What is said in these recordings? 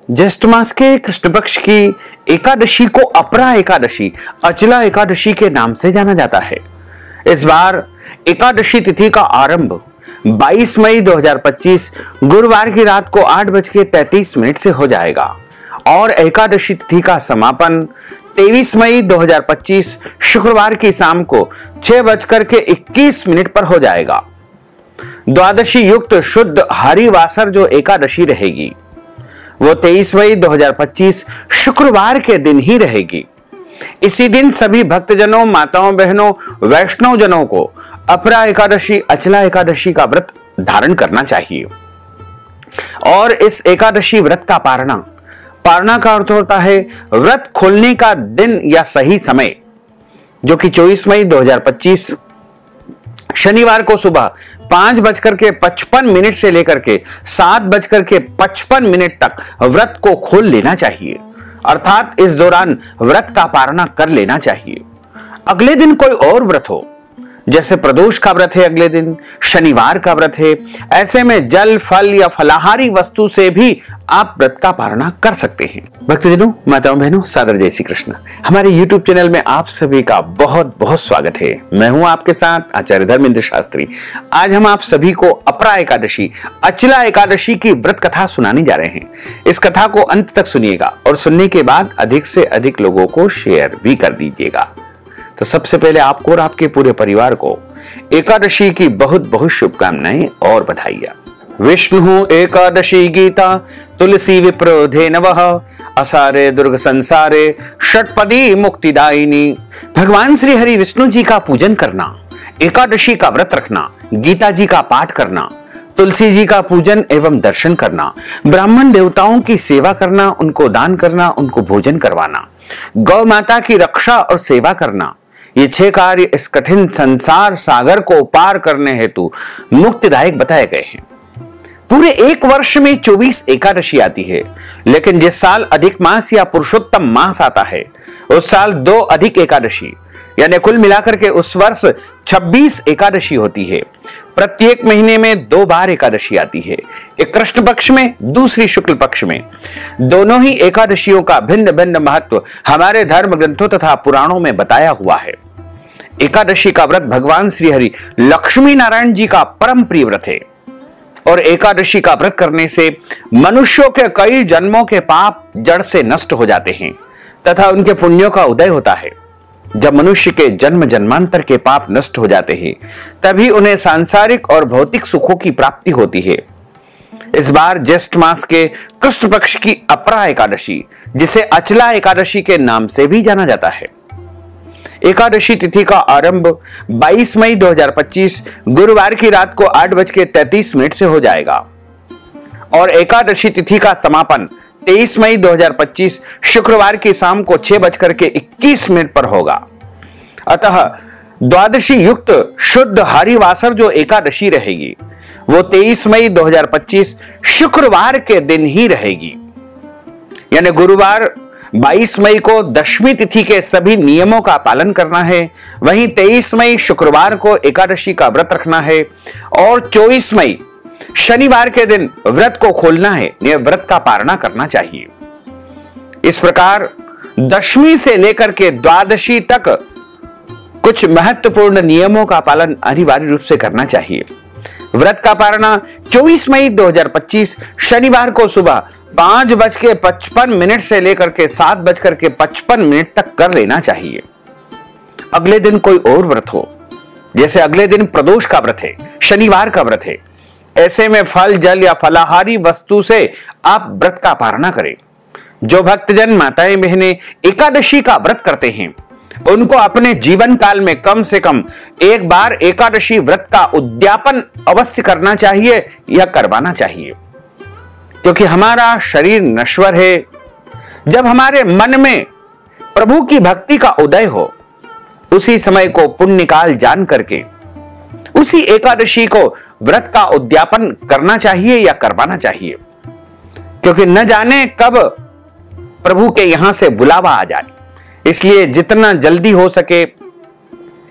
ज्येष्ठ मास के कृष्ण पक्ष की एकादशी को अपरा एकादशी, अचला एकादशी के नाम से जाना जाता है। इस बार एकादशी तिथि का आरंभ 22 मई 2025 गुरुवार की रात को 8:33 से हो जाएगा और एकादशी तिथि का समापन 23 मई 2025 शुक्रवार की शाम को 6:21 पर हो जाएगा। द्वादशी युक्त शुद्ध हरिवासर जो एकादशी रहेगी वो 23 मई 2025 शुक्रवार के दिन ही रहेगी। इसी दिन सभी भक्तजनों, माताओं, बहनों, वैष्णव जनों को अपरा एकादशी, अचला एकादशी का व्रत धारण करना चाहिए। और इस एकादशी व्रत का पारणा का अर्थ होता है व्रत खोलने का दिन या सही समय, जो कि 24 मई 2025 शनिवार को सुबह 5:55 से लेकर के 7:55 तक व्रत को खोल लेना चाहिए, अर्थात इस दौरान व्रत का पारणा कर लेना चाहिए। अगले दिन कोई और व्रत हो, जैसे प्रदोष का व्रत है, अगले दिन शनिवार का व्रत है, ऐसे में जल, फल या फलाहारी वस्तु से भी आप व्रत का पारणा कर सकते हैं। भक्तजनों, माताओं, बहनों, सादर जय श्री कृष्ण। हमारे YouTube चैनल में आप सभी का बहुत बहुत स्वागत है। मैं हूं आपके साथ आचार्य धर्मेंद्र शास्त्री। आज हम आप सभी को अपरा एकादशी, अचला एकादशी की व्रत कथा सुनाने जा रहे हैं। इस कथा को अंत तक सुनिएगा और सुनने के बाद अधिक से अधिक लोगों को शेयर भी कर दीजिएगा। तो सबसे पहले आपको और आपके पूरे परिवार को एकादशी की बहुत बहुत शुभकामनाएं और बधाइयां। विष्णु एकादशी गीता तुलसी विप्रोधे नवः असारे दुर्ग संसारे षटपदी मुक्तिदायिनी। भगवान श्री हरि विष्णु जी का पूजन करना, एकादशी का व्रत रखना, गीता जी का पाठ करना, तुलसी जी का पूजन एवं दर्शन करना, ब्राह्मण देवताओं की सेवा करना, उनको दान करना, उनको भोजन करवाना, गौ माता की रक्षा और सेवा करना, ये 6 कार्य इस कठिन संसार सागर को पार करने हेतु मुक्तिदायक बताए गए हैं। पूरे एक वर्ष में 24 एकादशी आती है, लेकिन जिस साल अधिक मास या पुरुषोत्तम मास आता है उस साल 2 अधिक एकादशी, यानी कुल मिलाकर के उस वर्ष 26 एकादशी होती है। प्रत्येक महीने में 2 बार एकादशी आती है, एक कृष्ण पक्ष में, दूसरी शुक्ल पक्ष में। दोनों ही एकादशियों का भिन्न भिन्न महत्व हमारे धर्म ग्रंथों तथा पुराणों में बताया हुआ है। एकादशी का व्रत भगवान श्री हरि लक्ष्मी नारायण जी का परम प्रिय व्रत है और एकादशी का व्रत करने से मनुष्यों के कई जन्मों के पाप जड़ से नष्ट हो जाते हैं तथा उनके पुण्यों का उदय होता है। जब मनुष्य के जन्म जन्मांतर के पाप नष्ट हो जाते हैं तभी उन्हें सांसारिक और भौतिक सुखों की प्राप्ति होती है। इस बार ज्येष्ठ मास के कृष्ण पक्ष की अपरा एकादशी, जिसे अचला एकादशी के नाम से भी जाना जाता है। एकादशी तिथि का आरंभ 22 मई 2025 गुरुवार की रात को 8:33 से हो जाएगा और एकादशी तिथि का समापन 23 मई 2025 शुक्रवार की शाम को 6:21 पर होगा। अतः द्वादशी युक्त शुद्ध हरिवासर जो एकादशी रहेगी वो 23 मई 2025 शुक्रवार के दिन ही रहेगी। यानी गुरुवार 22 मई को दशमी तिथि के सभी नियमों का पालन करना है, वहीं 23 मई शुक्रवार को एकादशी का व्रत रखना है और 24 मई शनिवार के दिन व्रत को खोलना है, यह व्रत का पारणा करना चाहिए। इस प्रकार दशमी से लेकर के द्वादशी तक कुछ महत्वपूर्ण नियमों का पालन अनिवार्य रूप से करना चाहिए। व्रत का पारणा 24 मई 2025 शनिवार को सुबह 5:55 से लेकर के 7:55 तक कर लेना चाहिए। अगले दिन कोई और व्रत हो, जैसे अगले दिन प्रदोष का व्रत है, शनिवार का व्रत है, ऐसे में फल, जल या फलाहारी वस्तु से आप व्रत का पारणा करें। जो भक्तजन, माताएं, बहनें एकादशी का व्रत करते हैं उनको अपने जीवन काल में कम से कम एक बार एकादशी व्रत का उद्यापन अवश्य करना चाहिए या करवाना चाहिए, क्योंकि हमारा शरीर नश्वर है। जब हमारे मन में प्रभु की भक्ति का उदय हो, उसी समय को पुण्य काल जान करके उसी एकादशी को व्रत का उद्यापन करना चाहिए या करवाना चाहिए, क्योंकि न जाने कब प्रभु के यहां से बुलावा आ जाए। इसलिए जितना जल्दी हो सके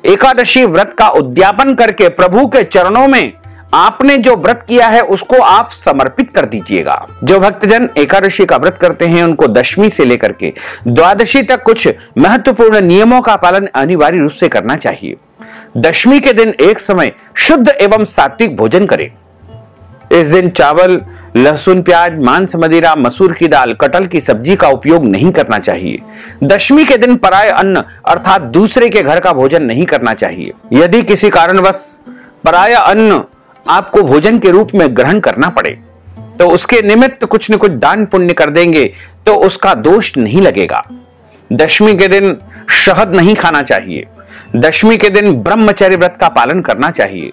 एकादशी व्रत का उद्यापन करके प्रभु के चरणों में आपने जो व्रत किया है उसको आप समर्पित कर दीजिएगा। जो भक्तजन एकादशी का व्रत करते हैं उनको दशमी से लेकर के द्वादशी तक कुछ महत्वपूर्ण नियमों का पालन अनिवार्य रूप से करना चाहिए। दशमी के दिन एक समय शुद्ध एवं सात्विक भोजन करें। इस दिन चावल, लहसुन, प्याज, मांस, मदिरा, मसूर की दाल, कटहल की सब्जी का उपयोग नहीं करना चाहिए। दशमी के दिन पराय अन्न अर्थात दूसरे के घर का भोजन नहीं करना चाहिए। यदि किसी कारणवश पराया अन्न आपको भोजन के रूप में ग्रहण करना पड़े तो उसके निमित्त कुछ न कुछ दान पुण्य कर देंगे तो उसका दोष नहीं लगेगा। दशमी के दिन शहद नहीं खाना चाहिए। दशमी के दिन ब्रह्मचर्य व्रत का पालन करना चाहिए।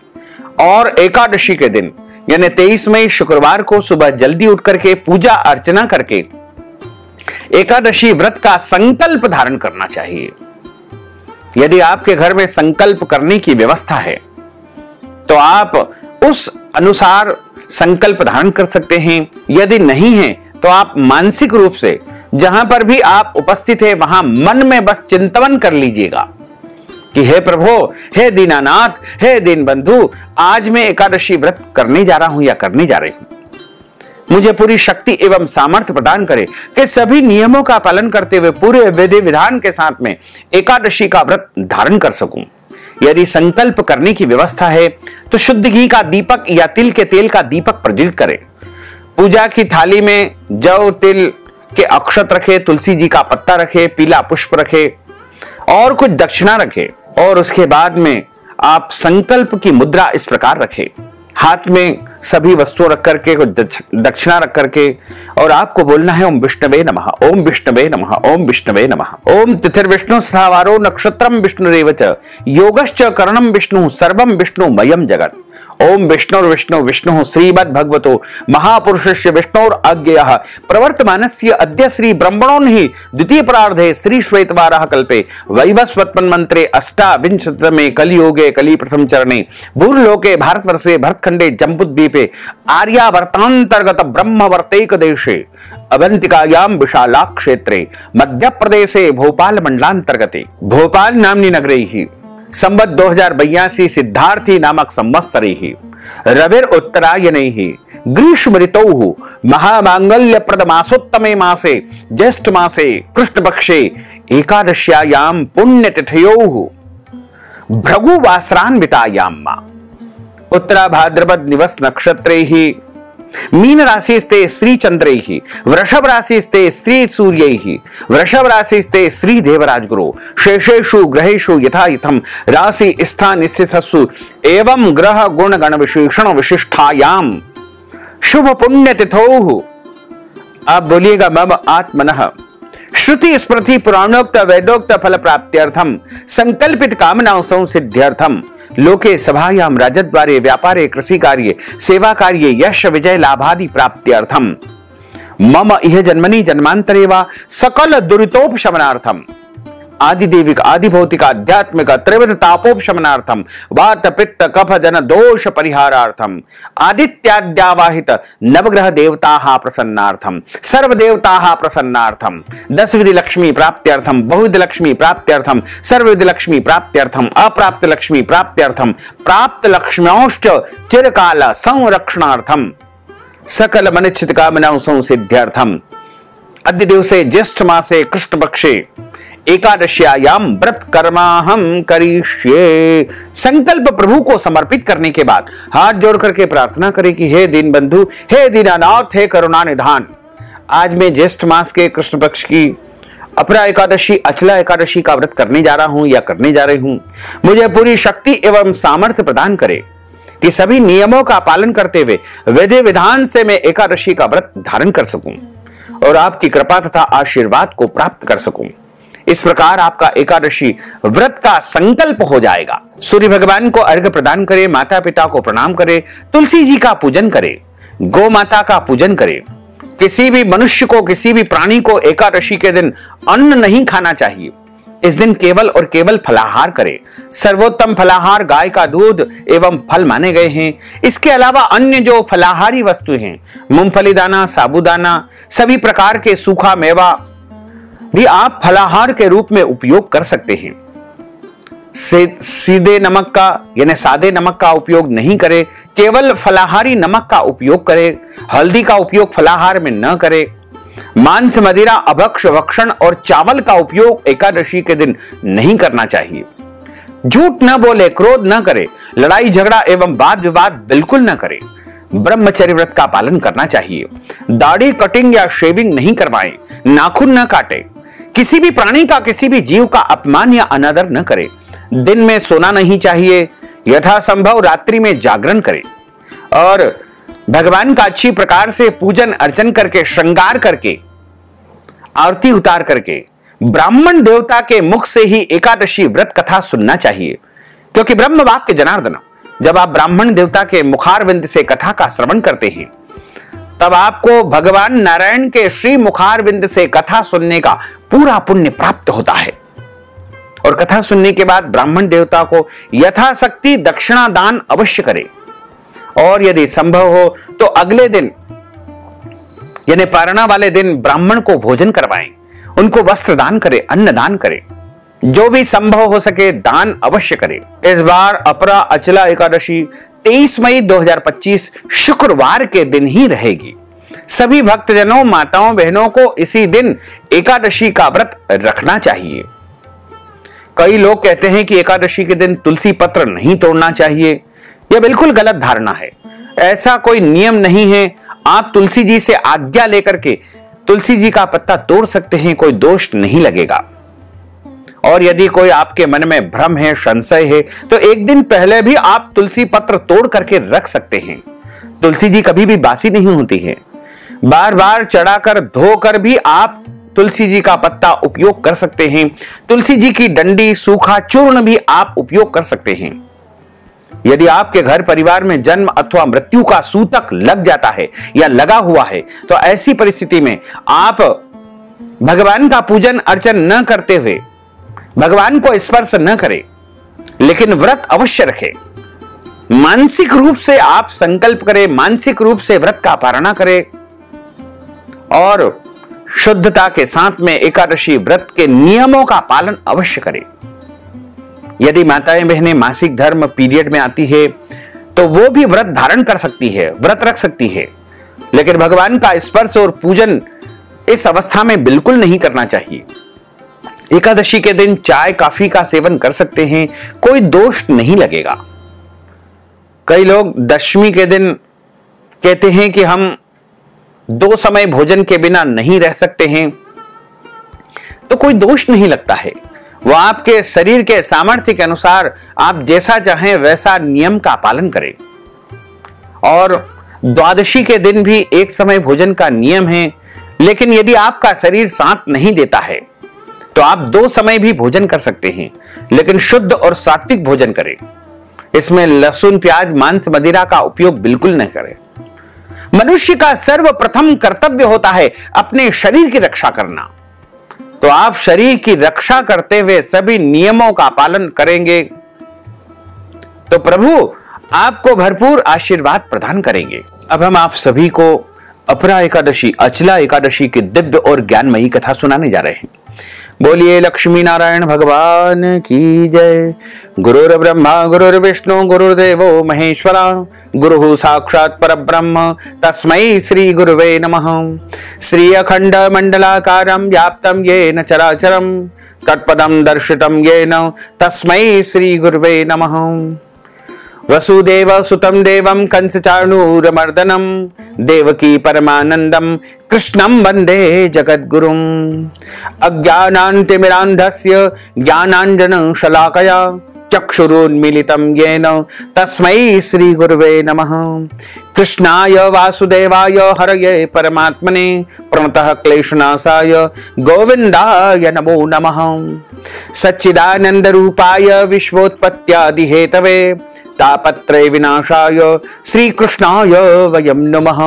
और एकादशी के दिन यानी 23 मई शुक्रवार को सुबह जल्दी उठ करके पूजा अर्चना करके एकादशी व्रत का संकल्प धारण करना चाहिए। यदि आपके घर में संकल्प करने की व्यवस्था है तो आप उस अनुसार संकल्प धारण कर सकते हैं। यदि नहीं है तो आप मानसिक रूप से जहां पर भी आप उपस्थित है वहां मन में बस चिंतन कर लीजिएगा कि हे प्रभु, हे दीनानाथ, हे दीन बंधु, आज मैं एकादशी व्रत करने जा रहा हूं या करने जा रही हूं। मुझे पूरी शक्ति एवं सामर्थ्य प्रदान करे कि सभी नियमों का पालन करते हुए पूरे विधि विधान के साथ में एकादशी का व्रत धारण कर सकूं। यदि संकल्प करने की व्यवस्था है तो शुद्ध घी का दीपक या तिल के तेल का दीपक प्रज्वलित करें। पूजा की थाली में जौ तिल के अक्षत रखे, तुलसी जी का पत्ता रखे, पीला पुष्प रखे और कुछ दक्षिणा रखे। और उसके बाद में आप संकल्प की मुद्रा इस प्रकार रखें, हाथ में सभी वस्तुओं रख करके, कुछ दक्षिणा रख करके, और आपको बोलना है ओम विष्णवे नमः, ओम विष्णवे नमः, ओम विष्णवे नमः। ओम तिथिर्विष्णु स्थावारो नक्षत्रम विष्णुरेव च योगश्च करणम विष्णु सर्वम विष्णुमयम जगत। ओम विष्णुर विष्णु विष्णु श्रीमद् भगवतो महापुरुषस्य विष्णुर अज्ञेयः प्रवर्तमानस्य अद्य श्री ब्रह्मणो हि द्वितीय प्रार्धे श्री श्वेतवारः कल्पे वैवस्वत्पन् मंत्रे अष्टाविंशतितमे कलियुगे कलि प्रथम चरणे भूर्लोके भारतवर्षे भरतखंडे जम्बूद्वीपे आर्यावर्तांतर्गत ब्रह्मवर्तैक देशे अवंतिकायाम विशाला क्षेत्रे मध्य प्रदेशे भोपाल मंडलांतर्गते भोपाल नाम्नि नगरे ही संवत 2082 सिद्धार्थी नामक संवत्सरे ही रविर उत्तरायणे ही ग्रीष्म ऋतौ महामांगल्य प्रद मासोत्तमे मासे ज्येष्ठ मासे कृष्ण पक्षे एकादश्यायाम पुण्यतिथयो भृगुवासरान्वितायाम उत्तरा भाद्रपद निवस नक्षत्रे ही मीन राशिस्ते श्री चंद्रे ही वृषभ राशिस्ते श्री सूर्य ही वृषभ राशिस्ते श्री देवराज गुरु शेषेषु ग्रहेषु यथा यथम राशि स्थान स्थितसु एवं ग्रह गुण गण विशेषण विशिष्टायाम शुभ पुण्य तिथौ। आप बोलिएगा मम आत्मनः श्रुति स्मृति पुराणोक्त वेदोक्त फल प्राप्त्यर्थम संकल्पित कामनाओं सिद्ध्यर्थम लोके सभायाम राजद्वारे व्यापारे कृषि कार्ये सेवा कार्ये यश विजय लाभादि प्राप्त्यर्थम मम इह जन्मनि जन्मांतरे वा सकल दुरितोपशमनार्थम आदिदेविक आदिभौतिक आध्यात्मिक त्रिविध तापोपशमनार्थम वात पित्त कफ जन दोष परिहारार्थम आदित्याद्यावाहित नवग्रह देवताः प्रसन्नार्थम सर्व देवताः प्रसन्नार्थम दस विधि लक्ष्मी प्राप्त्यर्थम बहुविध लक्ष्मी प्राप्त्यर्थम सर्वविध लक्ष्मी प्राप्त्यर्थम अप्राप्त लक्ष्मी प्राप्त्यर्थम प्राप्त लक्ष्म्योश्च चिरकाल संरक्षणार्थम सकल मनिच्छित कामनाओं संसिद्ध्यर्थम अद्य दिवसे ज्येष्ठ मासे कृष्ण पक्षे एकादश्यायाम व्रत कर्माहम करिष्ये। संकल्प प्रभु को समर्पित करने के बाद हाथ जोड़ करके प्रार्थना करें कि हे दीन बंधु, हे दीनानाथ, हे करुणा निधान, आज मैं ज्येष्ठ मास के कृष्ण पक्ष की अपरा एकादशी अचला एकादशी का व्रत करने जा रहा हूं या करने जा रही हूं। मुझे पूरी शक्ति एवं सामर्थ्य प्रदान करे कि सभी नियमों का पालन करते हुए विधि विधान से मैं एकादशी का व्रत धारण कर सकूं और आपकी कृपा तथा आशीर्वाद को प्राप्त कर सकूं। इस प्रकार आपका एकादशी व्रत का संकल्प हो जाएगा। सूर्य भगवान को अर्घ्य प्रदान करें, माता पिता को प्रणाम करें, तुलसी जी का पूजन करें, गौ माता का पूजन करें। किसी भी मनुष्य को, किसी भी प्राणी को एकादशी के दिन अन्न नहीं खाना चाहिए। इस दिन केवल और केवल फलाहार करें। सर्वोत्तम फलाहार गाय का दूध एवं फल माने गए हैं। इसके अलावा अन्य जो फलाहारी वस्तु हैं, मूंगफली दाना, साबूदाना, सभी प्रकार के सूखा मेवा भी आप फलाहार के रूप में उपयोग कर सकते हैं। सीधे नमक का यानी सादे नमक का उपयोग नहीं करे, केवल फलाहारी नमक का उपयोग करे। हल्दी का उपयोग फलाहार में न करे। मांस, मदिरा, अभक्ष, भक्षण और चावल का उपयोग एकादशी के दिन नहीं करना चाहिए। झूठ न बोले, क्रोध न करे, लड़ाई झगड़ा एवं वाद विवाद बिल्कुल न करे। ब्रह्मचर्य व्रत का पालन करना चाहिए। दाढ़ी कटिंग या शेविंग नहीं करवाएं, नाखून न काटे, किसी भी प्राणी का, किसी भी जीव का अपमान या अनादर न करे। दिन में सोना नहीं चाहिए, यथासंभव रात्रि में जागरण करें और भगवान का अच्छी प्रकार से पूजन अर्चन करके, श्रृंगार करके, आरती उतार करके ब्राह्मण देवता के मुख से ही एकादशी व्रत कथा सुनना चाहिए। क्योंकि ब्रह्म वाक्य जनार्दन, जब आप ब्राह्मण देवता के मुखारविंद से कथा का श्रवण करते हैं तब आपको भगवान नारायण के श्री मुखारविंद से कथा सुनने का पूरा पुण्य प्राप्त होता है। और कथा सुनने के बाद ब्राह्मण देवता को यथाशक्ति दक्षिणा दान अवश्य करें और यदि संभव हो तो अगले दिन यानी पारणा वाले दिन ब्राह्मण को भोजन करवाएं, उनको वस्त्र दान करें, अन्न दान करें, जो भी संभव हो सके दान अवश्य करें। इस बार अपरा अचला एकादशी 23 मई 2025 शुक्रवार के दिन ही रहेगी। सभी भक्तजनों, माताओं, बहनों को इसी दिन एकादशी का व्रत रखना चाहिए। कई लोग कहते हैं कि एकादशी के दिन तुलसी पत्र नहीं तोड़ना चाहिए। यह बिल्कुल गलत धारणा है। ऐसा कोई नियम नहीं है। आप तुलसी जी से आज्ञा लेकर के तुलसी जी का पत्ता तोड़ सकते हैं, कोई दोष नहीं लगेगा। और यदि कोई आपके मन में भ्रम है, संशय है, तो एक दिन पहले भी आप तुलसी पत्र तोड़ करके रख सकते हैं। तुलसी जी कभी भी बासी नहीं होती है। बार बार चढ़ाकर धोकर भी आप तुलसी जी का पत्ता उपयोग कर सकते हैं। तुलसी जी की डंडी, सूखा चूर्ण भी आप उपयोग कर सकते हैं। यदि आपके घर परिवार में जन्म अथवा मृत्यु का सूतक लग जाता है या लगा हुआ है तो ऐसी परिस्थिति में आप भगवान का पूजन अर्चन न करते हुए भगवान को स्पर्श न करें, लेकिन व्रत अवश्य रखें। मानसिक रूप से आप संकल्प करें, मानसिक रूप से व्रत का पारणा करें और शुद्धता के साथ में एकादशी व्रत के नियमों का पालन अवश्य करें। यदि माताएं बहनें मासिक धर्म पीरियड में आती है तो वो भी व्रत धारण कर सकती है, व्रत रख सकती है, लेकिन भगवान का स्पर्श और पूजन इस अवस्था में बिल्कुल नहीं करना चाहिए। एकादशी के दिन चाय कॉफी का सेवन कर सकते हैं, कोई दोष नहीं लगेगा। कई लोग दशमी के दिन कहते हैं कि हम 2 समय भोजन के बिना नहीं रह सकते हैं, तो कोई दोष नहीं लगता है। वह आपके शरीर के सामर्थ्य के अनुसार आप जैसा चाहें वैसा नियम का पालन करें। और द्वादशी के दिन भी एक समय भोजन का नियम है, लेकिन यदि आपका शरीर साथ नहीं देता है तो आप 2 समय भी भोजन कर सकते हैं, लेकिन शुद्ध और सात्विक भोजन करें। इसमें लहसुन, प्याज, मांस, मदिरा का उपयोग बिल्कुल नहीं करें। मनुष्य का सर्वप्रथम कर्तव्य होता है अपने शरीर की रक्षा करना। तो आप शरीर की रक्षा करते हुए सभी नियमों का पालन करेंगे तो प्रभु आपको भरपूर आशीर्वाद प्रदान करेंगे। अब हम आप सभी को अपरा एकादशी, अचला एकादशी की दिव्य और ज्ञानमयी कथा सुनाने जा रहे हैं। बोलिए लक्ष्मी नारायण भगवान की जय। गुरुर् ब्रह्मा गुरुर्विष्णु गुरुर्देवो महेश्वरा, गुरुः साक्षात् परब्रह्म तस्मै श्री गुरुवे नमः। श्री अखंड मंडलाकारं व्याप्तं येन चराचरं तत्पदं दर्शितं येन तस्मै श्री गुरुवे नमः। वसुदेव सुतं देवं कंसचाणूरमर्दनं देवकी परमानंदं कृष्णं वंदे जगद्गुरुम्। अज्ञानान्तिमिरान्धस्य ज्ञानाञ्जनशलाकया चक्षुरुन्मीलितं येन तस्मै श्री गुरुवे नमः। कृष्णाय वासुदेवाय हरये परमात्मने प्रणतः क्लेशनाशाय गोविन्दाय नमो नमः। सच्चिदानंद रूपाय विश्वोत्पत्त्यादि हेतवे तापत्रय विनाशाय श्रीकृष्णाय वयं नमः।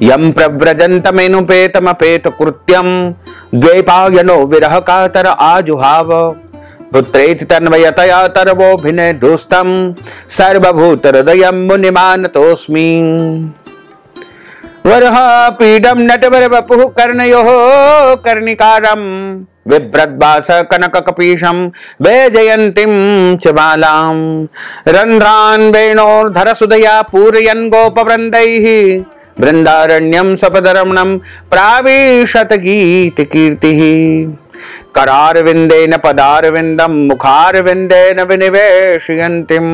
यं प्रव्रजन्तमेनुपेतमपेतकृत्यं द्वैपायनो विरह कातर आजुहाव पुत्रेति तन्मयतया तरवोऽभिनेदुस्तं सर्वभूतहृदयं मुनिमानतोऽस्मि। वरह पीडम नटवर वपुः कर्णयोः कर्णिकारम बिभ्रद्वास कनक कपीशम वैजयंतीम च बालाम रंध्रान वेणोर्धर सुदया पूरयन् गोपवृन्दैः वृंदारण्यम सपदरमणम प्राविशत गीत कीर्तिः करारविंदेन पदारविंदम मुखारविंदेन विनिवेशयन्तीं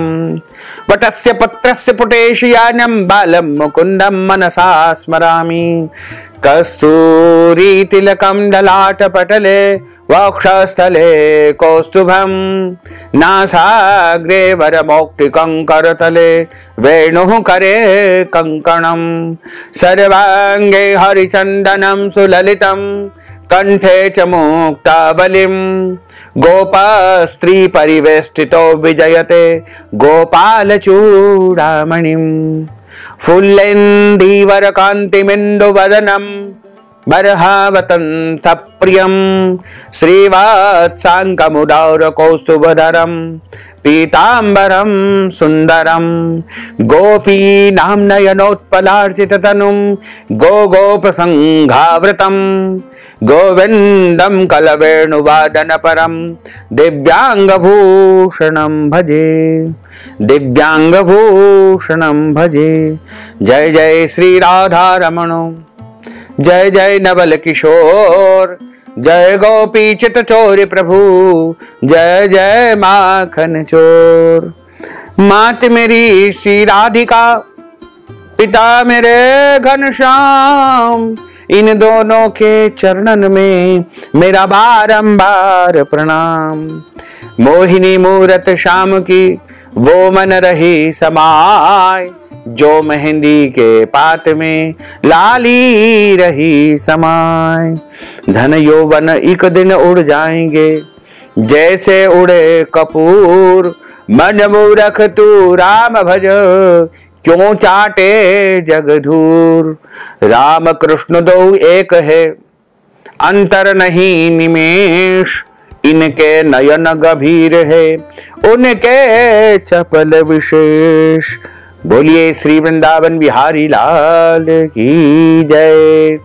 वटस्य पत्रस्य पुटेशयानं बालं मुकुन्दं मनसा स्मरामि कस्तूरी तिलकं ललाटपटले वक्षस्थले कौस्तुभं नासाग्रे वरमौक्तिकं करतले वेणुः करे कंकणं सर्वांगे हरिचन्दनं सुललितं कंठे च मुक्तावलिं गोपस्त्री परिवेष्टितो विजयते गोपालचूडामणिं फुल्लेन्दीवर कान्तिमिन्दुवदनं बर्हावतं सप्रियं श्रीवत्साङ्कमुदार कौस्तुभधरं पीताम्बरं सुन्दरं गोपीनां नयनोत्पलार्चिततनुं गोगोपसङ्घावृतं गोविन्दं कलवेणुवादनपरं दिव्याङ्गभूषणं भजे दिव्याङ्गभूषणं भजे। जय जय श्री राधारमण जय जय नवल किशोर जय गोपी चित चोर प्रभु जय जय माखन चोर। मात मेरी श्री राधिका पिता मेरे घनश्याम इन दोनों के चरणन में मेरा बारंबार प्रणाम। मोहिनी मूरत श्याम की वो मन रही समाय जो मेहंदी के पात में लाली रही समाय। धन यौवन एक दिन उड़ जाएंगे जैसे उड़े कपूर मन मूरख तू राम भज क्यों चाटे जगधूर। राम कृष्ण दो एक है अंतर नहीं निमेष इनके नयन गंभीर है उनके चपल विशेष। बोलिए श्री वृंदावन बिहारी लाल की जय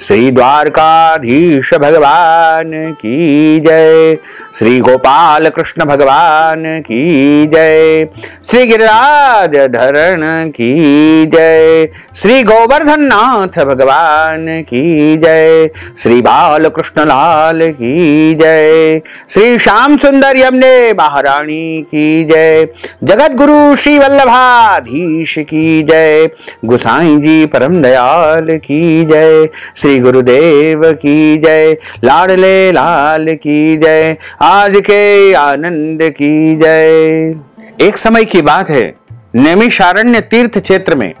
श्री द्वारकाधीश भगवान की जय श्री गोपाल कृष्ण भगवान की जय श्री गिरिराज धरण की जय श्री गोवर्धन नाथ भगवान की जय श्री बाल कृष्ण लाल की जय श्री श्याम सुंदर यमुने महारानी की जय जगत गुरु श्री वल्लभाधीश की जय गुसाई जी परम दयाल की जय श्री गुरुदेव की जय लाडले लाल की जय आज के आनंद की जय। एक समय की बात है नैमिषारण्य तीर्थ क्षेत्र में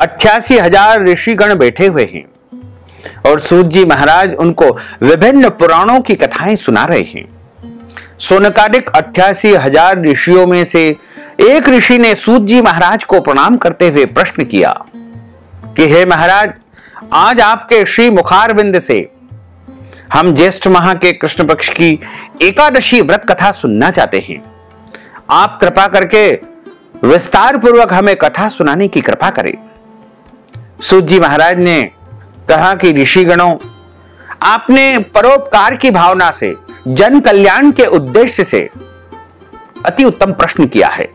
88,000 ऋषिगण बैठे हुए हैं और सूत जी महाराज उनको विभिन्न पुराणों की कथाएं सुना रहे हैं। सोनकादिक 88,000 ऋषियों में से एक ऋषि ने सूत जी महाराज को प्रणाम करते हुए प्रश्न किया कि हे महाराज आज आपके श्री मुखारविंद से हम ज्येष्ठ माह के कृष्ण पक्ष की एकादशी व्रत कथा सुनना चाहते हैं। आप कृपा करके विस्तार पूर्वक हमें कथा सुनाने की कृपा करें। सूत जी महाराज ने कहा कि ऋषिगणों आपने परोपकार की भावना से जन कल्याण के उद्देश्य से अति उत्तम प्रश्न किया है।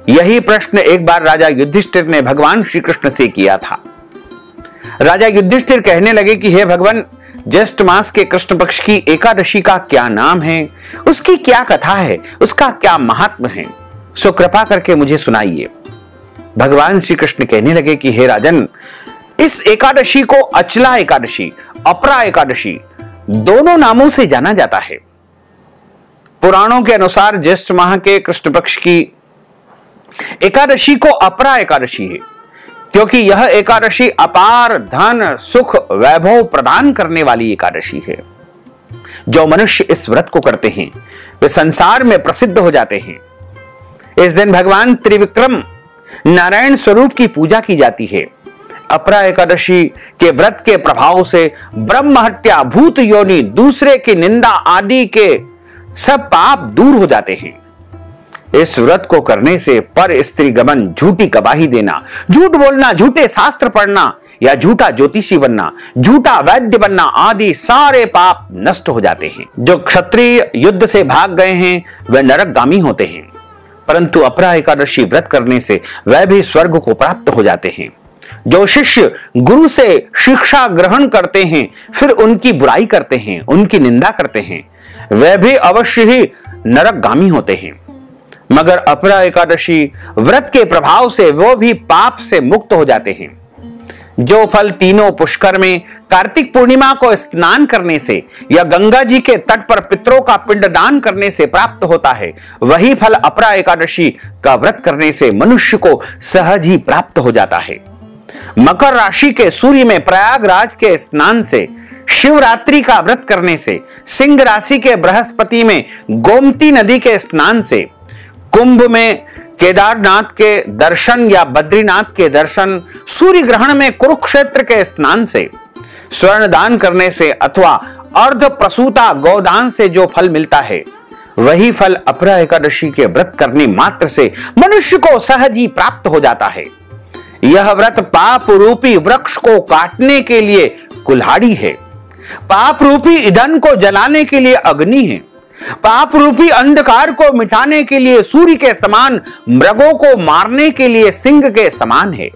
यही प्रश्न एक बार राजा युधिष्ठिर ने भगवान श्री कृष्ण से किया था। राजा युधिष्ठिर कहने लगे कि हे भगवान ज्येष्ठ मास के कृष्ण पक्ष की एकादशी का क्या नाम है, उसकी क्या कथा है, उसका क्या महात्म्य है, सो कृपा करके मुझे सुनाइए। भगवान श्री कृष्ण कहने लगे कि हे राजन इस एकादशी को अचला एकादशी अपरा एकादशी दोनों नामों से जाना जाता है। पुराणों के अनुसार ज्येष्ठ माह के कृष्ण पक्ष की एकादशी को अपरा एकादशी है क्योंकि यह एकादशी अपार धन सुख वैभव प्रदान करने वाली एकादशी है। जो मनुष्य इस व्रत को करते हैं वे संसार में प्रसिद्ध हो जाते हैं। इस दिन भगवान त्रिविक्रम नारायण स्वरूप की पूजा की जाती है। अपरा एकादशी के व्रत के प्रभाव से ब्रह्म हत्या भूत योनि दूसरे की निंदा आदि के सब पाप दूर हो जाते हैं। इस व्रत को करने से पर स्त्री गमन, झूठी गवाही देना, झूठ बोलना, झूठे शास्त्र पढ़ना या झूठा ज्योतिषी बनना, झूठा वैद्य बनना आदि सारे पाप नष्ट हो जाते हैं। जो क्षत्रिय युद्ध से भाग गए हैं वे नरकगामी होते हैं, परंतु अपरा एकादशी व्रत करने से वह भी स्वर्ग को प्राप्त हो जाते हैं। जो शिष्य गुरु से शिक्षा ग्रहण करते हैं फिर उनकी बुराई करते हैं, उनकी निंदा करते हैं, वे भी अवश्य ही नरकगामी होते हैं। मगर अपरा एकादशी व्रत के प्रभाव से वो भी पाप से मुक्त हो जाते हैं। जो फल तीनों पुष्कर में कार्तिक पूर्णिमा को स्नान करने से या गंगा जी के तट पर पितरों का पिंडदान करने से प्राप्त होता है, वही फल अपरा एकादशी का व्रत करने से मनुष्य को सहज ही प्राप्त हो जाता है। मकर राशि के सूर्य में प्रयागराज के स्नान से, शिवरात्रि का व्रत करने से, सिंह राशि के बृहस्पति में गोमती नदी के स्नान से, कुंभ में केदारनाथ के दर्शन या बद्रीनाथ के दर्शन, सूर्य ग्रहण में कुरुक्षेत्र के स्नान से, स्वर्ण दान करने से अथवा अर्ध प्रसूता गोदान से जो फल मिलता है, वही फल अपरा एकादशी के व्रत करने मात्र से मनुष्य को सहज ही प्राप्त हो जाता है। यह व्रत पाप रूपी वृक्ष को काटने के लिए कुल्हाड़ी है, पाप रूपी ईंधन को जलाने के लिए अग्नि है, पाप रूपी अंधकार को मिटाने के लिए सूर्य के समान, मृगों को मारने के लिए सिंह के समान है।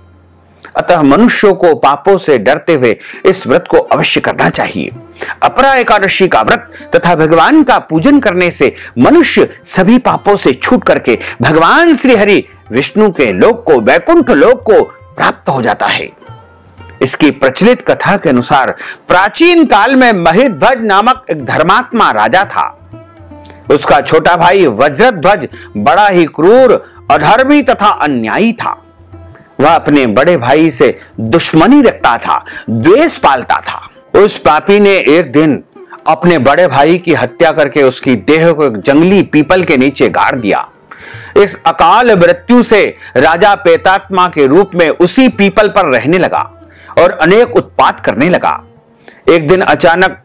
अतः मनुष्यों को पापों से डरते हुए इस व्रत को अवश्य करना चाहिए। अपरा एकादशी का व्रत तथा भगवान का पूजन करने से मनुष्य सभी पापों से छूट करके भगवान श्री हरि विष्णु के लोक को, वैकुंठ लोक को प्राप्त हो जाता है। इसकी प्रचलित कथा के अनुसार प्राचीन काल में महिध्वज नामक एक धर्मात्मा राजा था। उसका छोटा भाई वज्रध्वज बड़ा ही क्रूर, अधर्मी तथा अन्यायी था। वह अपने बड़े भाई से दुश्मनी रखता था, द्वेष पालता था। उस पापी ने एक दिन अपने बड़े भाई की हत्या करके उसकी देह को एक जंगली पीपल के नीचे गाड़ दिया। इस अकाल मृत्यु से राजा प्रेतात्मा के रूप में उसी पीपल पर रहने लगा और अनेक उत्पात करने लगा। एक दिन अचानक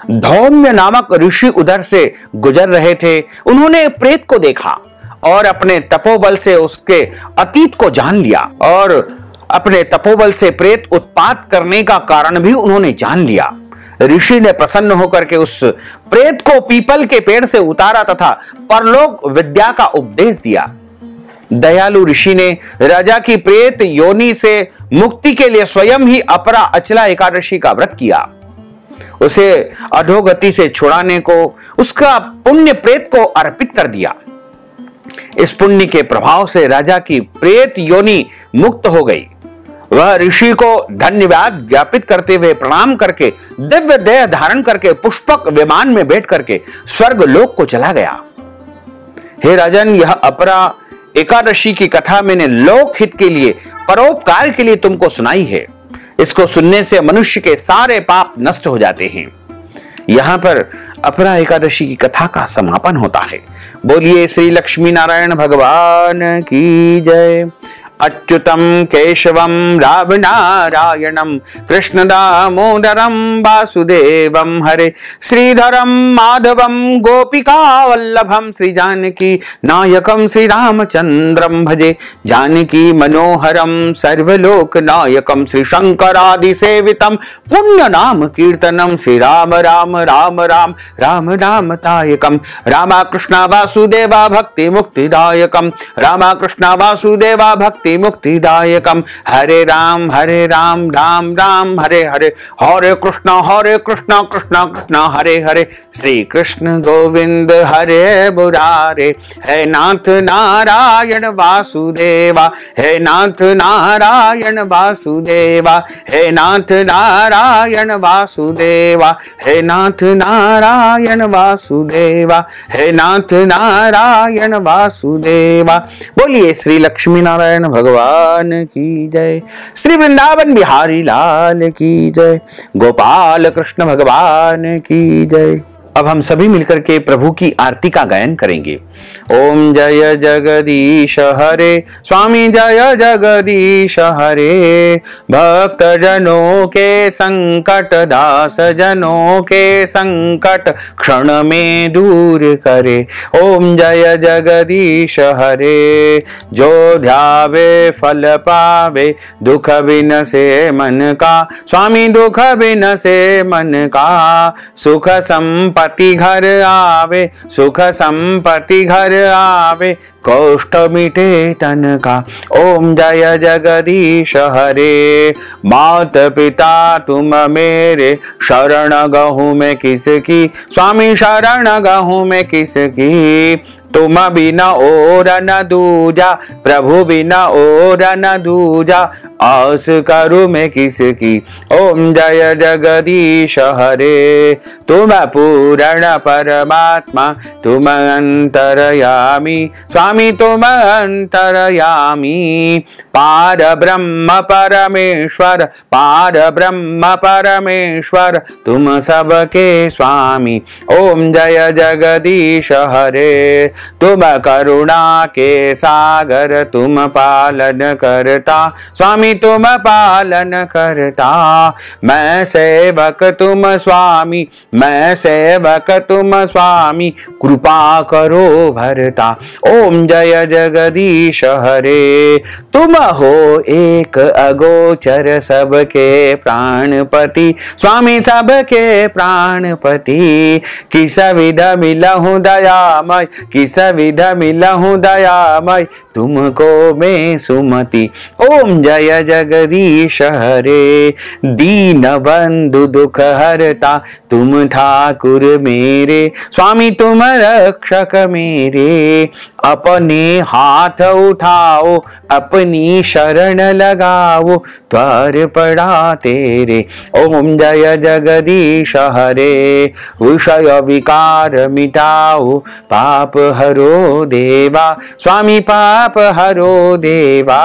धौम्य नामक ऋषि उधर से गुजर रहे थे। उन्होंने प्रेत को देखा और अपने तपोबल से उसके अतीत को जान लिया और अपने तपोबल से प्रेत उत्पात करने का कारण भी उन्होंने जान लिया। ऋषि ने प्रसन्न होकर के उस प्रेत को पीपल के पेड़ से उतारा तथा परलोक विद्या का उपदेश दिया। दयालु ऋषि ने राजा की प्रेत योनि से मुक्ति के लिए स्वयं ही अपरा अचला एकादशी का व्रत किया। उसे अधोगति से छुड़ाने को उसका पुण्य प्रेत को अर्पित कर दिया। इस पुण्य के प्रभाव से राजा की प्रेत योनि मुक्त हो गई। वह ऋषि को धन्यवाद ज्ञापित करते हुए प्रणाम करके दिव्य देह धारण करके पुष्पक विमान में बैठ करके स्वर्ग लोक को चला गया। हे राजन, यह अपरा एकादशी की कथा मैंने लोक हित के लिए, परोपकार के लिए तुमको सुनाई है। इसको सुनने से मनुष्य के सारे पाप नष्ट हो जाते हैं। यहां पर अपरा एकादशी की कथा का समापन होता है। बोलिए श्री लक्ष्मी नारायण भगवान की जय। अच्युतम केशवम राम नारायणम कृष्ण दामोदरम वासुदेवम हरे श्रीधरम माधवम गोपिका वल्लभम श्री जानकी नायकम श्री रामचंद्रम भजे जानकी मनोहरम सर्वलोक नायकम श्री शंकरादि सेवितम पुण्य नाम कीर्तनम श्री राम राम राम राम राम नाम तायकम रामा कृष्णा वासुदेवा भक्ति मुक्तिदायकम रामा कृष्णा वासुदेवा भक्ति मुक्तिदायकम हरे राम राम राम हरे हरे हरे कृष्णा कृष्णा कृष्णा हरे हरे श्री कृष्ण गोविंद हरे मुरारे हे नाथ नारायण वासुदेवा हे नाथ नारायण वासुदेवा हे नाथ नारायण वासुदेवा हे नाथ नारायण वासुदेवा हे नाथ नारायण वासुदेवा। बोलिए श्री लक्ष्मी नारायण भगवान की जय। श्री वृंदावन बिहारी लाल की जय। गोपाल कृष्ण भगवान की जय। अब हम सभी मिलकर के प्रभु की आरती का गायन करेंगे। ओम जय जगदीश हरे, स्वामी जय जगदीश हरे, भक्त जनों के संकट, दास जनों के संकट क्षण में दूर करे। ओम जय जगदीश हरे, जो ध्यावे फल पावे, दुख बिन से मन का, स्वामी दुख बिन से मन का, सुख संपत्ति घर आवे, सुख संपत्ति घर आवे, कष्ट मिटे तन का। ओम जय जगदीश हरे, मात पिता तुम मेरे, शरण गहूँ मैं किसकी, स्वामी शरण गहूँ मैं किसकी, तुम बिना और न दूजा, प्रभु बिना और न दूजा, आस करूं मैं किसकी। ओम जय जगदीश हरे, तुम पूर्ण परमात्मा, तुम अंतरयामी, स्वामी तुम अंतरयामी, पार ब्रह्म परमेश्वर, पार ब्रह्म परमेश्वर, तुम सबके स्वामी। ओम जय जगदीश हरे, तुम करुणा के सागर, तुम पालन करता, स्वामी तुम पालन करता, मैं सेवक तुम स्वामी, मैं सेवक तुम स्वामी, कृपा करो भरता। ओम जय जगदीश हरे, तुम हो एक अगोचर, सबके प्राणपति, स्वामी सबके प्राणपति, किस विध मिलहूँ दयामय, किस विध मिलहूँ दयामय, तुमको मैं सुमति। ओम जय जगदीश हरे, दीन बंधु दुख हरता, तुम ठाकुर मेरे, स्वामी तुम रक्षक मेरे, अपने हाथ उठाओ, अपनी शरण लगाओ, द्वार पड़ा तेरे। ओम जय जगदीश हरे, विषय विकार मिटाओ, पाप हरो देवा, स्वामी पाप हरो देवा,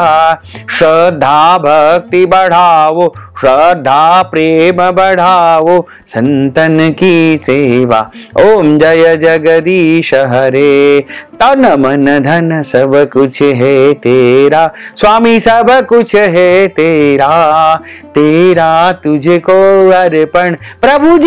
श्रद्धा भक्ति बढ़ाओ, श्रद्धा प्रेम बढ़ाओ, संतन की सेवा। ओम जय जगदीश हरे, तन मन धन सब कुछ है तेरा, स्वामी सब कुछ है तेरा, तेरा तुझको अर्पण, प्रभु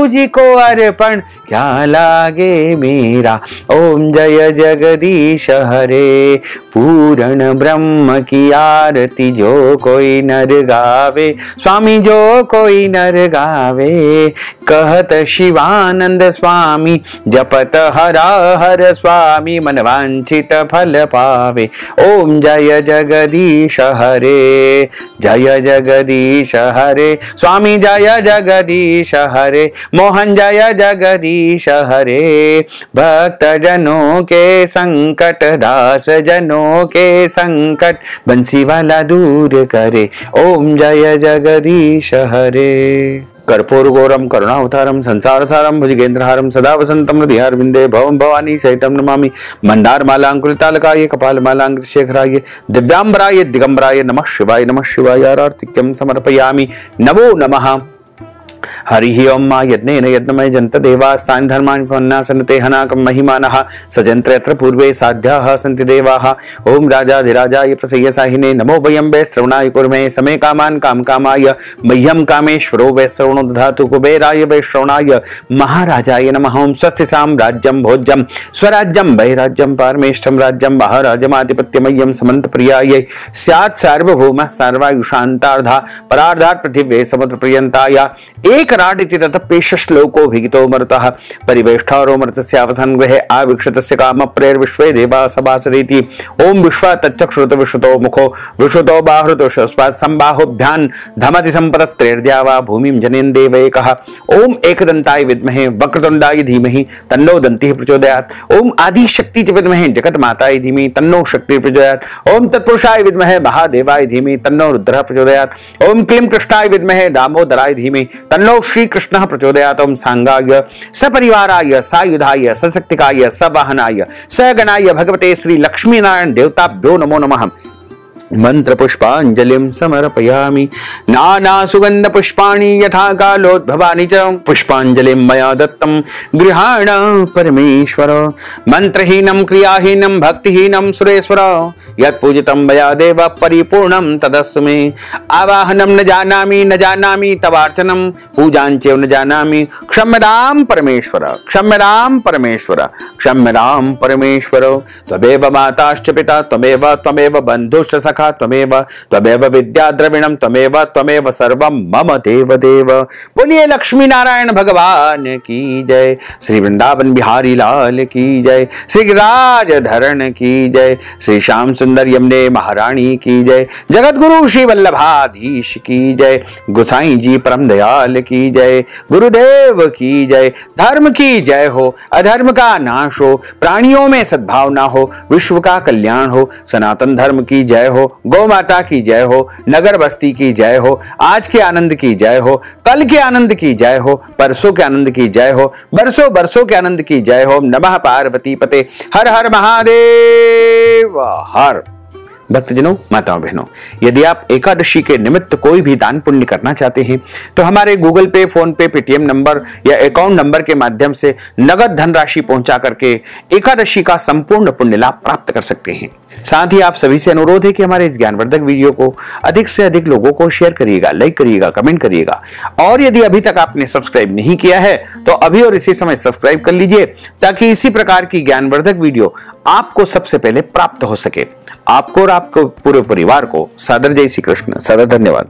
जी को अर्पण, क्या लागे मेरा। ओम जय जगदीश हरे, पूर्ण ब्रह्म की आरती जो कोई नर गावे, स्वामी जो कोई नर गावे, कहत शिवानंद स्वामी, जपत हरा हर स्वामी, मन वांछित फल पावे। ओम जय जगदीश हरे, जय जगदीश हरे, स्वामी जय जगदीश हरे, मोहन जय जगदीश हरे, भक्त जनों के संकट, दास जनों के संकट, बंसी वाला दूर करे। ओम जय जगदीश हरे। कर्पूर गौरम करुणावतारम संसार सारम भुजगेंद्रहारम सदा वसंतम हृदयारविंदे भवम भवानी सहितम नमामि। मंदार मालांकुलितालकाय कपाल मालांकृत शेखराय दिव्यांबराय दिगंबराय नमः शिवाय आर्तिक्यम समर्पयामि। नमो नमः। हरि ओम मा यज्ञेन यज्ञमय जंत देवास्तानि धर्माणि पन्नासनते हनाकं महिमानः सजन्त्र यत्र पूर्वे साध्याः सन्ति देवाः। ओम राजाधिराजाय प्रसय्यसाहिने नमो वयम्बे श्रवणाय कुर्मे समे कामान् कामकामाय मह्यं कामेश्वरो वै श्रवणो दधातु कुबेराय वै श्रवणाय महाराजाय नमः। ओम स्वस्ति साम्राज्यं भोज्यं स्वराज्यं वैराज्यं पारमेष्ठं राज्यं महाराजमाधिपत्यमय्यं समन्तप्रियाय स्यात् सार्वभौमः सर्वायुषान्तार्धा परार्धात् पृथिव्यै समुद्रपर्यन्ताय एक राडिति ततप्येष श्लोको भिगितो मरुतः परिवेष्टारो मरुतस्यावसानं गृहे आवीक्षितस्य कामप्रेर विश्वे देवा सभासरेति। ओम विश्वा तच्चक्षुरुत विश्वतो मुखो विश्वतो बाहुरुतो स्वस्वात् संबाहुभ्यान् धमति सम्पदत्रेर्द्यावा भूमिं जनयन् देव एकः। ओम एकदन्ताय विद्महे वक्रतुण्डाय धीमहि तन्नो दन्तिः प्रचोदयात्। ओम आदिशक्ति च विद्महे जगन्माताय धीमहि तन्नो शक्तिः प्रचोदयात्। ओम तत्पुरुषाय विद्महे महादेवाय धीमहि तन्नो रुद्रः प्रचोदयात्। ओम क्लीं कृष्णाय विद्महे दामोदराय धीमहि तन्नो श्री कृष्णः प्रचोदयात्। ओम सांगाय सपरिवाराय सायुधाय सशक्तिकाय सवाहनाय सगणाय भगवते श्री लक्ष्मी नारायण देवताभ्यो नमो नमः। मंत्र पुष्पांजलिं समर्पयामि। नाना सुगंध पुष्पाणि यथा कालोद्भवानि च पुष्पांजलिं मया दत्तं गृहाण परमेश्वर। मंत्रहीनं क्रियाहीनं भक्तिहीनं सुरेश्वर यत् पूजितं मया देव परिपूर्णं तदस्तु मे। आवाहनं न जानामि तवार्चनं पूजाञ्चैव न जानामि क्षम्यतां परमेश्वर क्षम्यतां परमेश्वर क्षम्यतां परमेश्वर। त्वमेव माताश्च पिता त्वमेव बन्धुश्च सखा त्वमेव विद्या द्रविणम त्वमेव सर्वम मम देव देव। बोलिए लक्ष्मी नारायण भगवान की जय, श्री वृंदावन बिहारी लाल की जय, श्री राजधरण की जय, श्री श्याम सुंदर यमुने महारानी की जय, जगत गुरु श्री वल्लभाधीश की जय, गोसाई जी परम दयाल की जय, गुरुदेव की जय। धर्म की जय हो, अधर्म का नाश हो, प्राणियों में सद्भावना हो, विश्व का कल्याण हो, सनातन धर्म की जय हो, गौ माता की जय हो, नगर बस्ती की जय हो, आज के आनंद की जय हो, कल के आनंद की जय हो, परसों के आनंद की जय हो, बरसों बरसों के आनंद की जय हो। नमः पार्वती पते, हर हर महादेव हर। भक्तजनों, माताओं बहनों, यदि आप एकादशी के निमित्त कोई भी दान पुण्य करना चाहते हैं तो हमारे गूगल पे, फोन पे, पेटीएम नंबर या अकाउंट नंबर के माध्यम से नगद धनराशि पहुंचा करके एकादशी का संपूर्ण पुण्य लाभ प्राप्त कर सकते हैं। साथ ही आप सभी से अनुरोध है कि हमारे इस ज्ञानवर्धक वीडियो को अधिक से अधिक लोगों को शेयर करिएगा, लाइक करिएगा, कमेंट करिएगा। और यदि अभी तक आपने सब्सक्राइब नहीं किया है तो अभी और इसी समय सब्सक्राइब कर लीजिए, ताकि इसी प्रकार की ज्ञानवर्धक वीडियो आपको सबसे पहले प्राप्त हो सके। आपको और आपको पूरे परिवार को सादर जय श्री कृष्ण, सादर धन्यवाद।